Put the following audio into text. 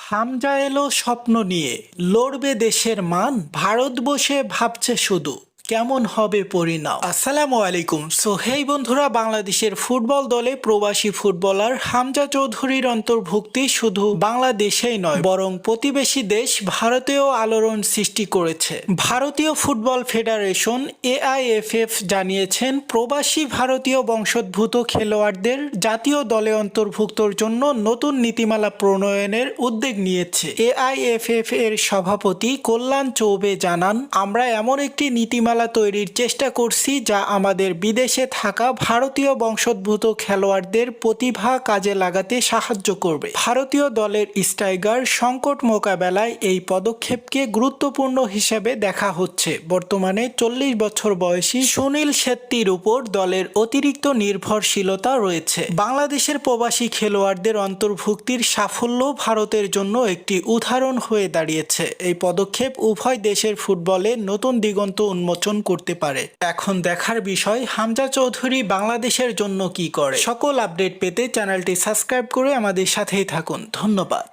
হামজা এলো স্বপ্ন নিয়ে, লড়বে দেশের মান, ভারত বসে ভাবছে শুধু কেমন হবে পরিণাম। আসসালামু আলাইকুম। হেই বন্ধুরা, বাংলাদেশের ফুটবল দলে প্রবাসী ফুটবলার হামজা চৌধুরীর অন্তর্ভুক্তি শুধু বাংলাদেশেই নয় বরং প্রতিবেশী দেশ ভারতেও আলোড়ন সৃষ্টি করেছে। ভারতীয় ফুটবল ফেডারেশন AIFF জানিয়েছেন, প্রবাসী ভারতীয় বংশোদ্ভূত খেলোয়াড়দের জাতীয় দলে অন্তর্ভুক্তর জন্য নতুন নীতিমালা প্রণয়নের উদ্যোগ নিয়েছে। AIFF এর সভাপতি কল্যাণ চৌবে জানান, আমরা এমন একটি নীতিমালা তৈরির চেষ্টা করছি যা আমাদের বিদেশে থাকা ভারতীয় বংশোদ্ভূত খেলোয়াড়দের প্রতিভা কাজে লাগাতে সাহায্য করবে। ভারতীয় দলের স্ট্রাইকার সংকট মোকাবেলায় এই পদক্ষেপকে গুরুত্বপূর্ণ হিসেবে দেখা হচ্ছে। বর্তমানে 40 বছর বয়সী সুনীল শেট্টির উপর দলের অতিরিক্ত নির্ভরশীলতা রয়েছে। বাংলাদেশের প্রবাসী খেলোয়াড়দের অন্তর্ভুক্তির সাফল্য ভারতের জন্য একটি উদাহরণ হয়ে দাঁড়িয়েছে। এই পদক্ষেপ উভয় দেশের ফুটবলে নতুন দিগন্ত উন্মোচন করতে পারে। এখন দেখার বিষয় হামজা চৌধুরী বাংলাদেশের জন্য কি করে। সকল আপডেট পেতে চ্যানেলটি সাবস্ক্রাইব করে আমাদের সাথেই থাকুন। ধন্যবাদ।